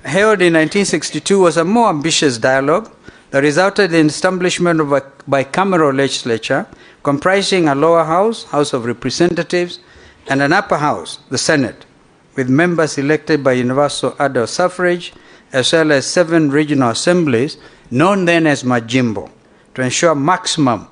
held in 1962 was a more ambitious dialogue that resulted in the establishment of a bicameral legislature comprising a lower house, House of Representatives, and an upper house, the Senate, with members elected by universal adult suffrage, as well as 7 regional assemblies, known then as Majimbo, to ensure maximum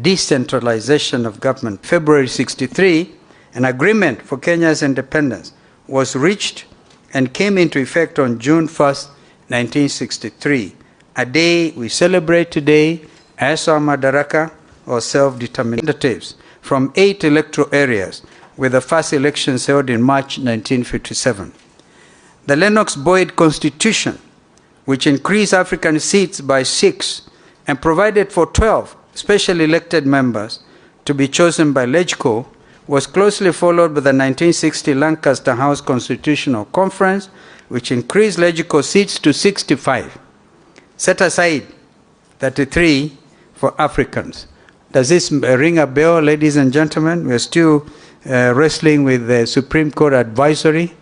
decentralization of government. February 63, an agreement for Kenya's independence was reached and came into effect on June 1st, 1963, a day we celebrate today as our Madaraka, or self-determinatives, from 8 electoral areas, with the first elections held in March 1957. The Lennox-Boyd Constitution, which increased African seats by 6 and provided for 12 specially elected members to be chosen by LegCo, was closely followed by the 1960 Lancaster House Constitutional Conference, which increased LegCo seats to 65, set aside 33 for Africans. Does this ring a bell, ladies and gentlemen? We're still wrestling with the Supreme Court advisory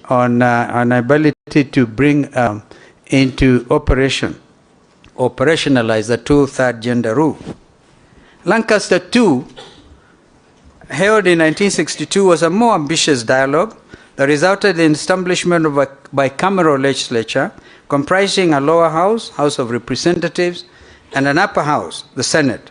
on ability to bring into operationalize the 2/3 gender rule. Lancaster II, held in 1962, was a more ambitious dialogue that resulted in the establishment of a bicameral legislature comprising a lower house, House of Representatives, and an upper house, the Senate,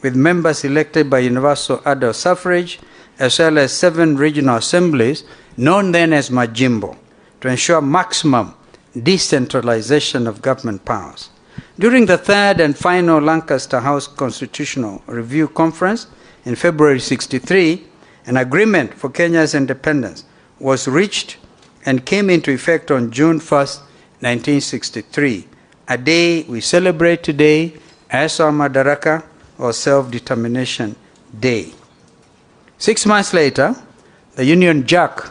with members elected by universal adult suffrage, as well as 7 regional assemblies, known then as Majimbo, to ensure maximum decentralization of government powers. During the 3rd and final Lancaster House Constitutional Review Conference in February 63, an agreement for Kenya's independence was reached and came into effect on June 1st, 1963, a day we celebrate today as our Madaraka, or Self-Determination Day. 6 months later, the Union Jack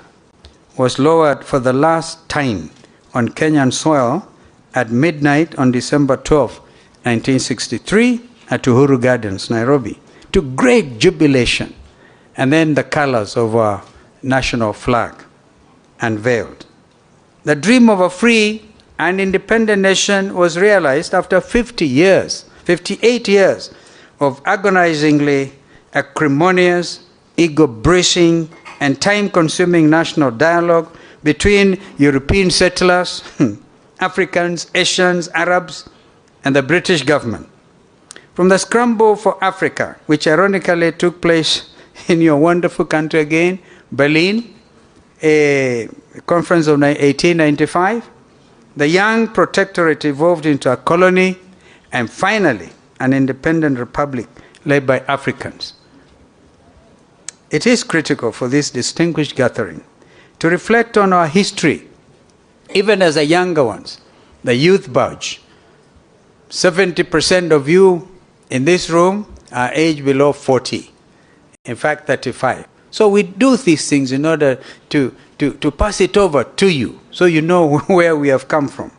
was lowered for the last time on Kenyan soil at midnight on December 12, 1963, at Uhuru Gardens, Nairobi, to great jubilation, and then the colors of our national flag unveiled. The dream of a free and independent nation was realized after 58 years of agonizingly acrimonious, ego-bruising, and time-consuming national dialogue between European settlers, Africans, Asians, Arabs, and the British government. From the scramble for Africa, which ironically took place in your wonderful country again, Berlin, a conference of 1895, the young protectorate evolved into a colony, and finally an independent republic led by Africans. It is critical for this distinguished gathering to reflect on our history, even as the younger ones, the youth budge. 70% of you in this room are aged below 40, in fact 35. So we do these things in order to pass it over to you, so you know where we have come from.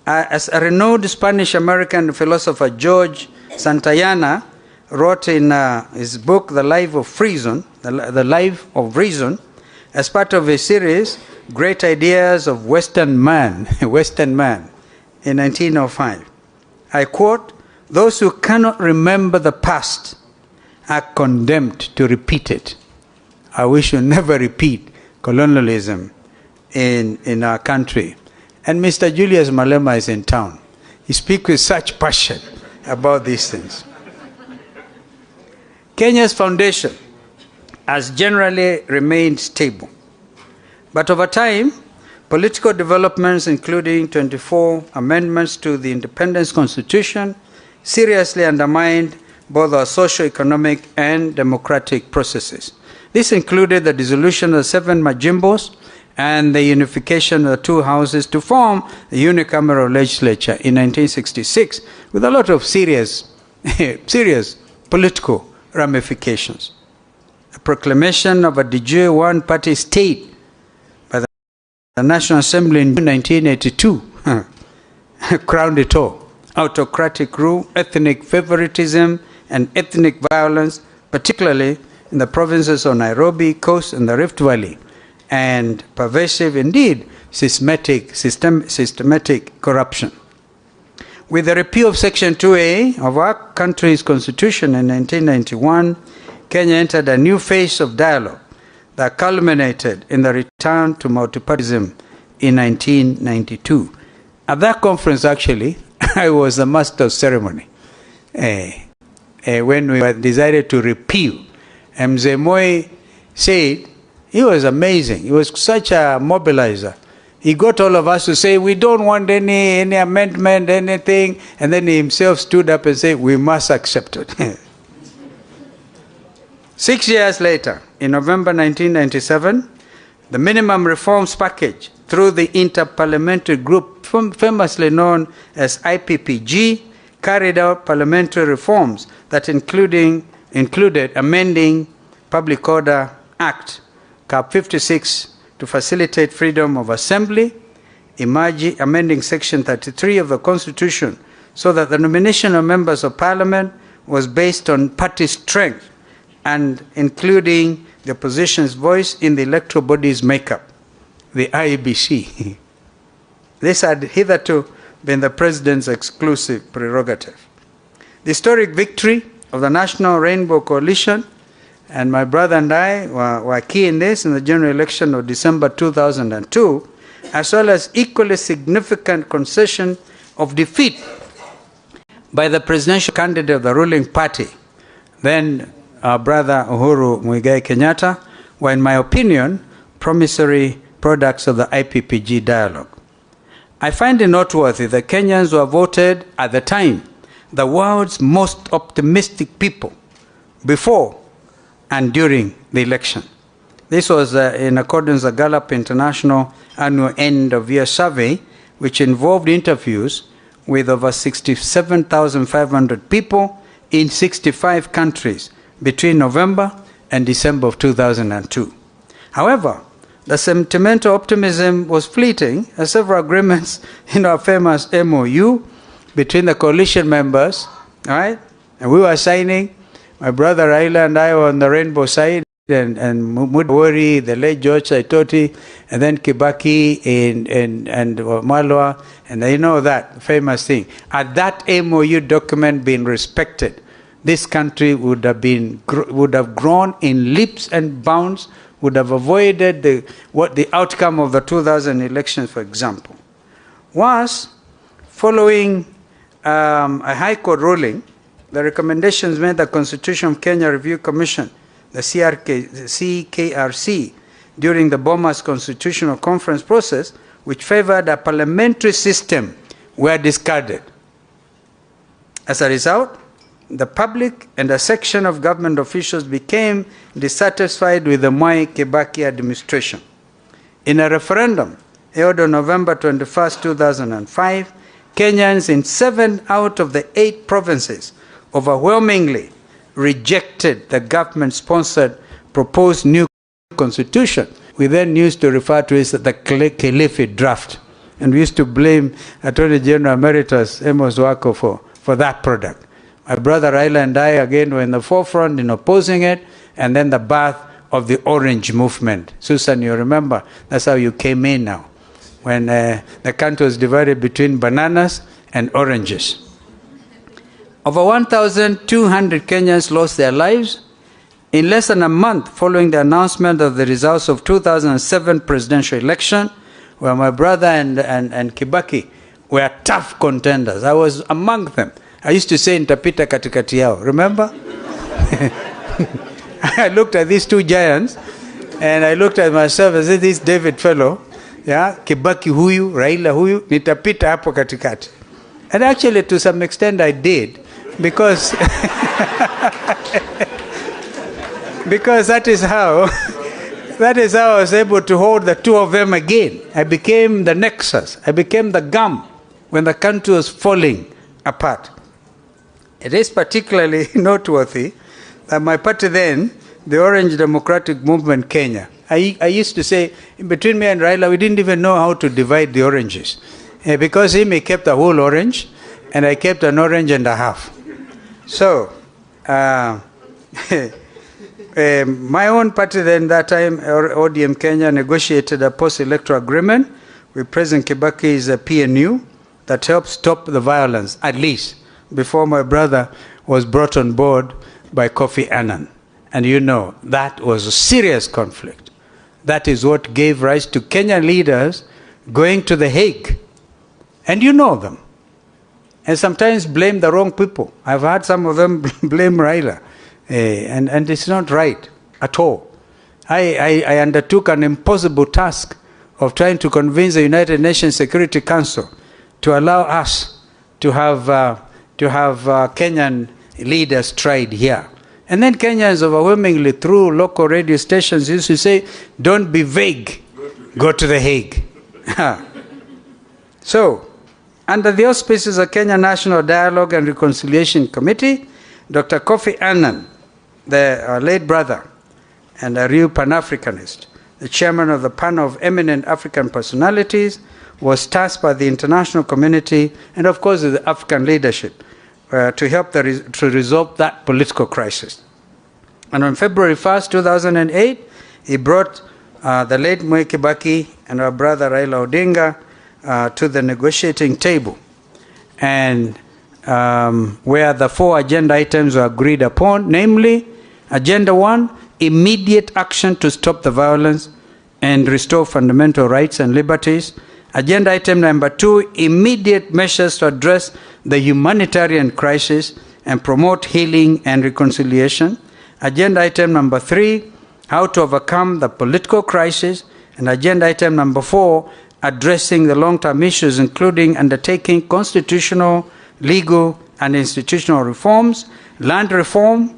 As a renowned Spanish-American philosopher, George Santayana, wrote in his book, The Life of Reason, The Life of Reason, as part of a series, Great Ideas of Western Man, Western Man, in 1905. I quote, "Those who cannot remember the past are condemned to repeat it." We should never repeat colonialism in our country. And Mr. Julius Malema is in town. He speaks with such passion about these things. Kenya's foundation has generally remained stable. But over time, political developments, including 24 amendments to the Independence Constitution, seriously undermined both our socio-economic and democratic processes. This included the dissolution of the 7 Majimbos and the unification of the 2 houses to form the unicameral legislature in 1966, with a lot of serious political ramifications. A proclamation of a de jure one-party state by the National Assembly in 1982 crowned it all. Autocratic rule, ethnic favoritism, and ethnic violence, particularly in the provinces of Nairobi, Coast, and the Rift Valley, and pervasive, indeed, systematic corruption. With the repeal of Section 2A of our country's constitution in 1991, Kenya entered a new phase of dialogue that culminated in the return to multipartyism in 1992. At that conference, actually, I was the master of ceremony when we decided to repeal. Mzee Moi said, he was amazing. He was such a mobilizer. He got all of us to say, we don't want any amendment, anything. And then he himself stood up and said, we must accept it. 6 years later, in November 1997, the minimum reforms package through the Interparliamentary Group, famously known as IPPG, carried out parliamentary reforms that included amending Public Order Act, Cap 56, to facilitate freedom of assembly, amending Section 33 of the Constitution so that the nomination of members of Parliament was based on party strength and including the opposition's voice in the electoral body's makeup, the IEBC. This had hitherto been the president's exclusive prerogative. The historic victory of the National Rainbow Coalition, and my brother and I were key in this in the general election of December 2002, as well as equally significant concession of defeat by the presidential candidate of the ruling party, then our brother Uhuru Muigai Kenyatta, were, in my opinion, promissory products of the IPPG dialogue. I find it noteworthy that Kenyans were voted at the time the world's most optimistic people before and during the election. This was in accordance with the Gallup International Annual End-of-Year Survey, which involved interviews with over 67,500 people in 65 countries between November and December of 2002. However, the sentimental optimism was fleeting, as several agreements in our famous MOU between the coalition members, right? And we were signing. My brother Raila and I were on the rainbow side, and Mudawari, the late George Saitoti, and then Kibaki and Malwa, and you know that famous thing. Had that MOU document been respected, this country would have grown in leaps and bounds, would have avoided the outcome of the 2000 elections, for example. Was, following a High Court ruling, the recommendations made the Constitution of Kenya Review Commission, the CKRC, during the Bomas Constitutional Conference process, which favored a parliamentary system, were discarded. As a result, the public and a section of government officials became dissatisfied with the Mwai Kibaki administration. In a referendum held on November 21, 2005, Kenyans in 7 out of the 8 provinces overwhelmingly rejected the government-sponsored proposed new constitution. We then used to refer to it as the Kilifi draft, and we used to blame Attorney General Emeritus Amos Wako for that product. My brother Raila and I, again, were in the forefront in opposing it, and then the birth of the Orange Movement. Susan, you remember, that's how you came in now, when the country was divided between bananas and oranges. Over 1,200 Kenyans lost their lives in less than a month following the announcement of the results of 2007 presidential election, where my brother and Kibaki were tough contenders. I was among them. I used to say nitapita katikati yao. Remember? I looked at these two giants, and I looked at myself and said, this David fellow, yeah, Kibaki huyu, Raila huyu, nitapita hapo katikati. And actually, to some extent, I did, because because that is how I was able to hold the two of them again. I became the nexus. I became the gum when the country was falling apart. It is particularly noteworthy that my party then, the Orange Democratic Movement Kenya, I used to say, between me and Raila, we didn't even know how to divide the oranges. Because he kept a whole orange, and I kept an orange and a half. So, my own party then that time, ODM Kenya, negotiated a post-electoral agreement with President Kibaki's PNU that helped stop the violence, at least, before my brother was brought on board by Kofi Annan. And you know, that was a serious conflict. That is what gave rise to Kenyan leaders going to The Hague. And you know them. And sometimes blame the wrong people. I've heard some of them blame Raila. And it's not right at all. I undertook an impossible task of trying to convince the United Nations Security Council to allow us to have Kenyan leaders tried here. And then Kenyans overwhelmingly through local radio stations used to say, don't be vague, go to The Hague. So, under the auspices of Kenya National Dialogue and Reconciliation Committee, Dr. Kofi Annan, the late brother and a real Pan-Africanist, the chairman of the panel of eminent African personalities, was tasked by the international community and, of course, the African leadership to help to resolve that political crisis. And on February 1st, 2008, he brought the late Mwai Kibaki and our brother Raila Odinga to the negotiating table, and where the 4 agenda items were agreed upon, namely, Agenda 1, immediate action to stop the violence and restore fundamental rights and liberties. Agenda item number 2, immediate measures to address the humanitarian crisis and promote healing and reconciliation. Agenda item number 3, how to overcome the political crisis. And agenda item number 4, addressing the long-term issues, including undertaking constitutional, legal, and institutional reforms, land reform,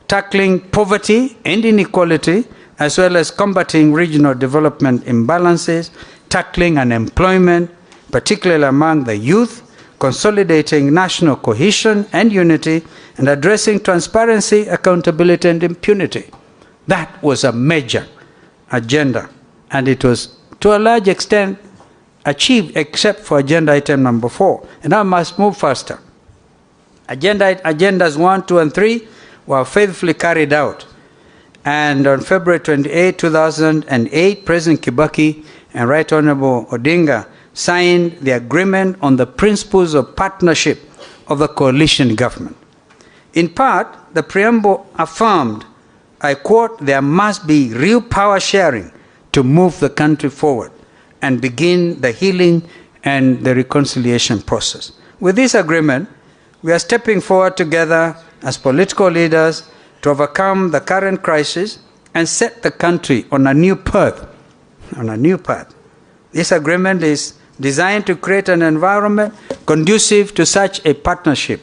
tackling poverty and inequality, as well as combating regional development imbalances, tackling unemployment, particularly among the youth, consolidating national cohesion and unity, and addressing transparency, accountability, and impunity. That was a major agenda, and it was, to a large extent, achieved, except for agenda item number 4. And I must move faster. Agendas 1, 2, and 3 were faithfully carried out. And on February 28, 2008, President Kibaki and Right Honorable Odinga signed the agreement on the principles of partnership of the coalition government. In part, the preamble affirmed, I quote, there must be real power sharing to move the country forward and begin the healing and the reconciliation process. With this agreement, we are stepping forward together as political leaders to overcome the current crisis and set the country on a new path. This agreement is designed to create an environment conducive to such a partnership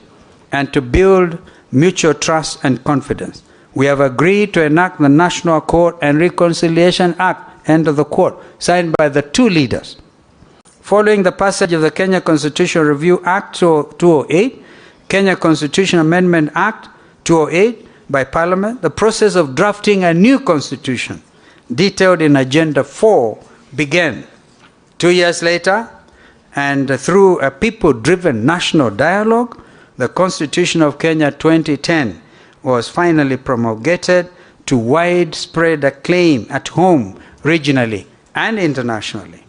and to build mutual trust and confidence. We have agreed to enact the National Accord and Reconciliation Act, end of the quote, signed by the 2 leaders. Following the passage of the Kenya Constitution Review Act 2008, Kenya Constitution Amendment Act 2008 by Parliament, the process of drafting a new constitution, detailed in Agenda 4, began. 2 years later, and through a people-driven national dialogue, the Constitution of Kenya 2010 was finally promulgated to widespread acclaim at home, regionally, and internationally.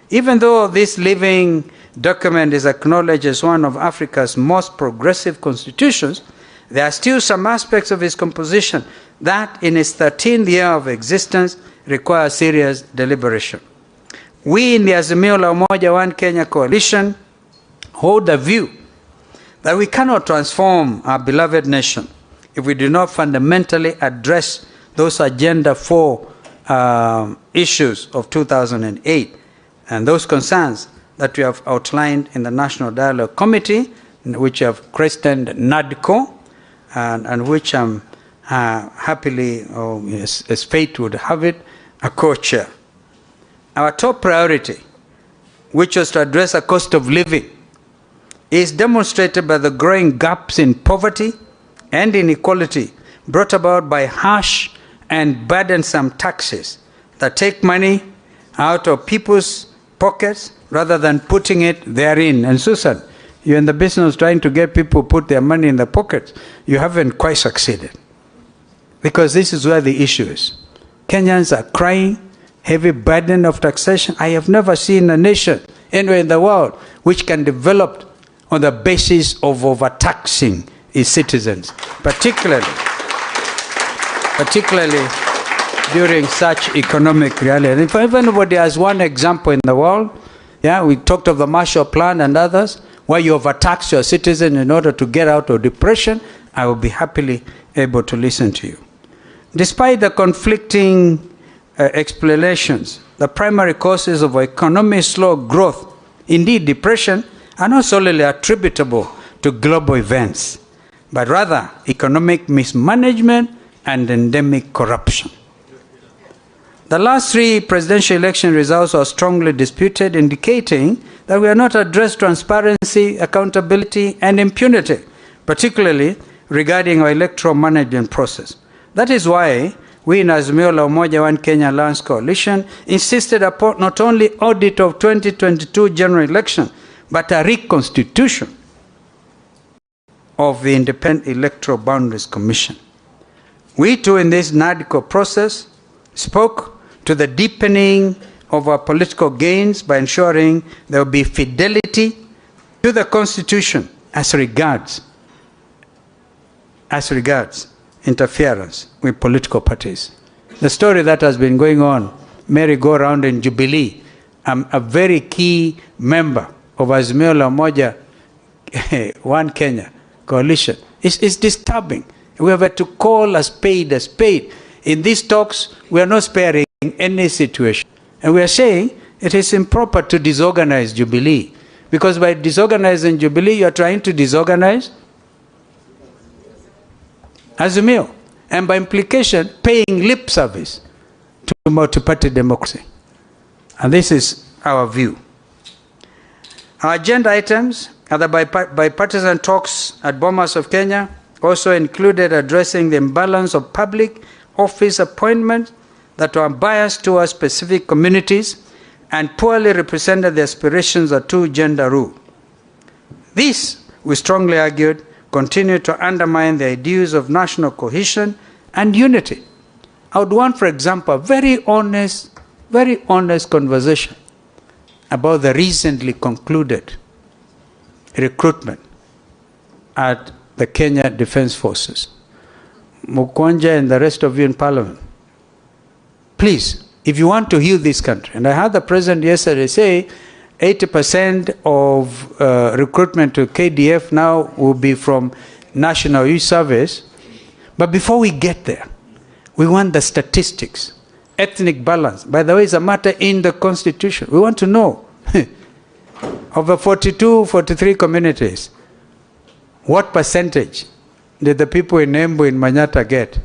Even though this living document is acknowledged as one of Africa's most progressive constitutions, there are still some aspects of its composition that, in its 13th year of existence, require serious deliberation. We in the Azimio la Umoja One Kenya coalition hold the view that we cannot transform our beloved nation if we do not fundamentally address those Agenda 4 issues of 2008 and those concerns that we have outlined in the National Dialogue Committee, which have christened NADCO, and which I'm happily, as fate would have it, a co-chair. Our top priority, which was to address the cost of living, is demonstrated by the growing gaps in poverty and inequality brought about by harsh and burdensome taxes that take money out of people's pockets rather than putting it therein. And Susan, you're in the business trying to get people to put their money in their pockets. You haven't quite succeeded. because this is where the issue is. Kenyans are crying, heavy burden of taxation. I have never seen a nation anywhere in the world which can develop on the basis of overtaxing its citizens, particularly during such economic reality. And if anybody has one example in the world, yeah, we talked of the Marshall Plan and others, where you overtax your citizen in order to get out of depression, I will be happily able to listen to you. Despite the conflicting explanations, the primary causes of economic slow growth, indeed depression, are not solely attributable to global events, but rather economic mismanagement and endemic corruption. The last three presidential election results are strongly disputed, indicating that we have not addressed transparency, accountability, and impunity, particularly regarding our electoral management process. That is why we in Azimio la Umoja One Kenya Alliance Coalition insisted upon not only audit of 2022 general election, but a reconstitution of the Independent Electoral Boundaries Commission. We too in this NADCO process spoke to the deepening of our political gains by ensuring there will be fidelity to the Constitution as regards interference with political parties. The story that has been going on, merry-go-round in Jubilee, I'm a very key member of Azimio la Umoja One Kenya Coalition. It's disturbing. We have had to call a spade a spade. In these talks, we are not sparing any situation. And we are saying it is improper to disorganize Jubilee. Because by disorganizing Jubilee, you are trying to disorganize Azimio. And by implication, paying lip service to multi-party democracy. And this is our view. Our agenda items are the bipartisan talks at Bomas of Kenya, also included addressing the imbalance of public office appointments that are biased towards specific communities and poorly represented the aspirations of two-gender rule. This, we strongly argued, continued to undermine the ideals of national cohesion and unity. I would want, for example, a very honest conversation about the recently concluded recruitment at the Kenya Defense Forces. Mukwanja and the rest of you in Parliament, please, if you want to heal this country, and I heard the President yesterday say 80% of recruitment to KDF now will be from National Youth Service, but before we get there, we want the statistics, ethnic balance. By the way, it's a matter in the Constitution. We want to know, of the 42, 43 communities, what percentage did the people in Embu in Manyata get?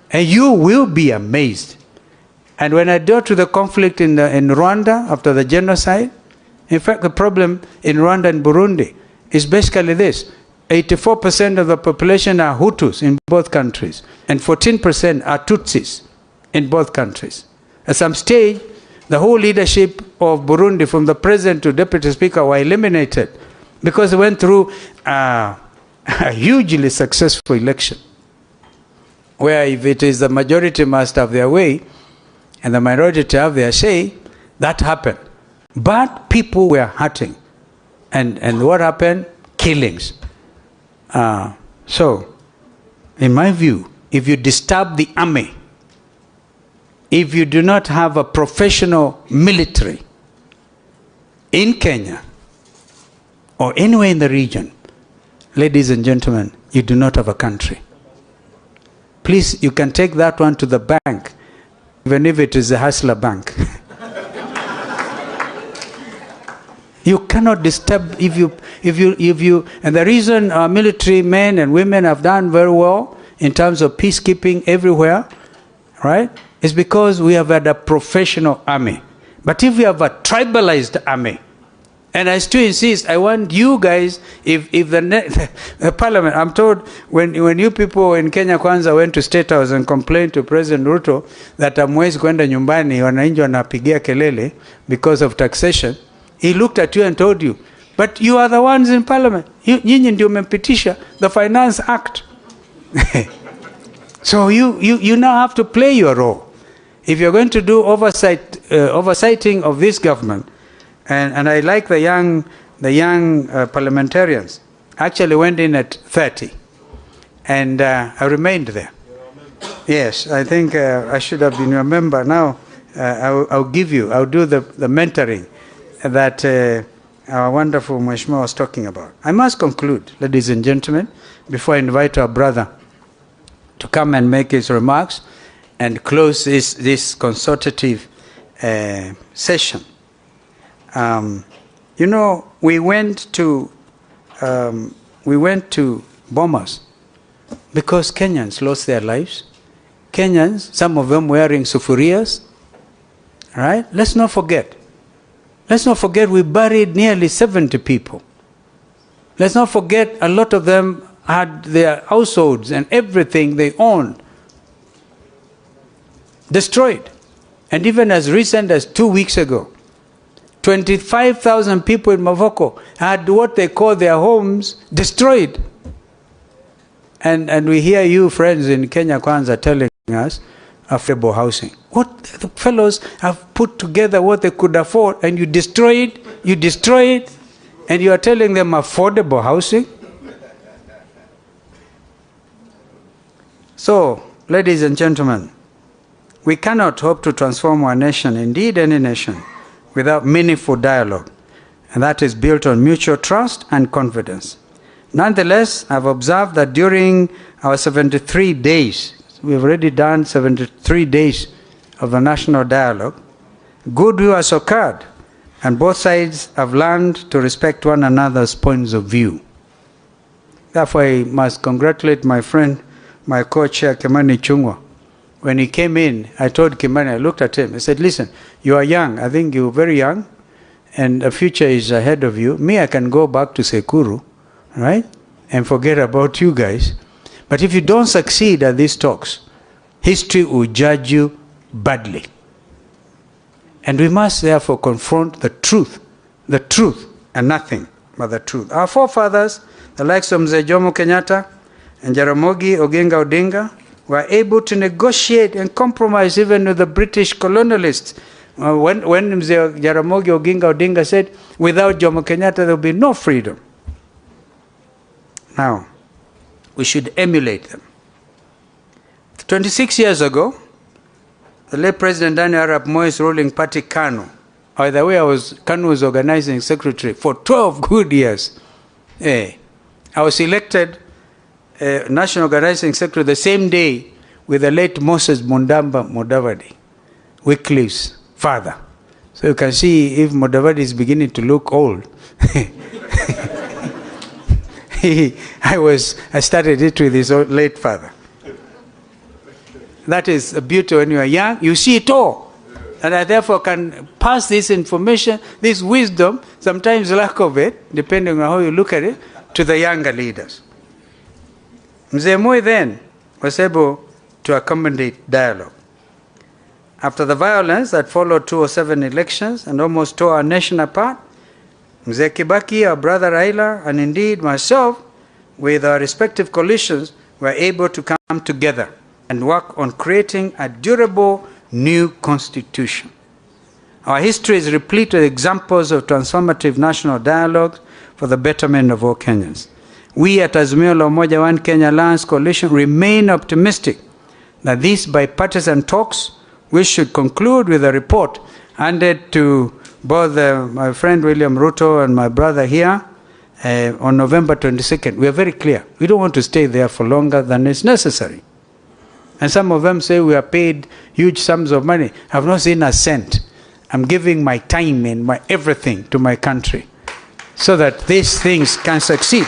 And you will be amazed. And when I go to the conflict in Rwanda after the genocide, in fact, the problem in Rwanda and Burundi is basically this. 84% of the population are Hutus in both countries, and 14% are Tutsis in both countries. At some stage, the whole leadership of Burundi, from the president to deputy speaker, were eliminated because they went through a hugely successful election, where if it is the majority must have their way and the minority have their say, that happened. But people were hurting. And what happened? Killings. So, in my view, if you disturb the army, if you do not have a professional military in Kenya or anywhere in the region, ladies and gentlemen, you do not have a country. Please, you can take that one to the bank, even if it is a hustler bank. You cannot disturb if you, and the reason our military men and women have done very well in terms of peacekeeping everywhere, right, is because we have had a professional army. But if we have a tribalized army, and I still insist, I want you guys, if the parliament, I'm told when you people in Kenya Kwanza went to State House and complained to President Ruto that hamwezi kwenda nyumbani, wananchi wanapigia kelele because of taxation, he looked at you and told you, but you are the ones in parliament. Nyinyi ndio mmepitisha the Finance Act. So you now have to play your role. If you're going to do oversighting of this government, and I like the young parliamentarians, actually went in at 30, and I remained there. Yes, I think I should have been a member. Now I'll do the mentoring that our wonderful Mheshimiwa was talking about. I must conclude, ladies and gentlemen, before I invite our brother to come and make his remarks and close this consultative session. You know, we went to Bomas because Kenyans lost their lives. Kenyans, some of them wearing sufurias. Right? Let's not forget. Let's not forget we buried nearly 70 people. Let's not forget a lot of them had their households and everything they owned destroyed. And even as recent as 2 weeks ago, 25,000 people in Mavoko had what they call their homes destroyed. And we hear you, friends in Kenya Kwanza, telling us affordable housing. What the fellows have put together what they could afford, and you destroy it, and you are telling them affordable housing? So, ladies and gentlemen, we cannot hope to transform our nation, indeed any nation, without meaningful dialogue, and that is built on mutual trust and confidence. Nonetheless, I've observed that during our 73 days, we've already done 73 days of the national dialogue, goodwill has occurred, and both sides have learned to respect one another's points of view. Therefore, I must congratulate my friend, my co-chair, Kimani Ichung'wah. When he came in, I told Kimani, I looked at him, I said, listen, you are young, I think you're very young, and the future is ahead of you. Me, I can go back to Sekuru, right, and forget about you guys. But if you don't succeed at these talks, history will judge you badly. And we must therefore confront the truth, and nothing but the truth. Our forefathers, the likes of Mzee Jomo Kenyatta and Jaramogi Oginga Odinga, were able to negotiate and compromise even with the British colonialists. When Mzee Jaramogi Oginga Odinga said, without Jomo Kenyatta there will be no freedom. Now, we should emulate them. 26 years ago, the late President Daniel Arap Moi's ruling party, KANU, by the way, KANU was organizing secretary for 12 good years. I was elected National Organizing Secretary the same day with the late Moses Mundamba Mudavadi, Wycliffe's father. So you can see if Mudavadi is beginning to look old. I started it with his late father. That is a beauty. When you are young, you see it all. And I therefore can pass this information, this wisdom, sometimes lack of it, depending on how you look at it, to the younger leaders. Mzee Moi then was able to accommodate dialogue. After the violence that followed 2007 elections and almost tore our nation apart, Mzee Kibaki, our brother Raila, and indeed myself, with our respective coalitions, were able to come together and work on creating a durable new constitution. Our history is replete with examples of transformative national dialogue for the betterment of all Kenyans. We at Azimio la Umoja One Kenya Alliance Coalition remain optimistic that these bipartisan talks, which should conclude with a report handed to both my friend William Ruto and my brother here on November 22nd. We are very clear. We don't want to stay there for longer than is necessary. And some of them say we are paid huge sums of money. I have not seen a cent. I'm giving my time and my everything to my country so that these things can succeed.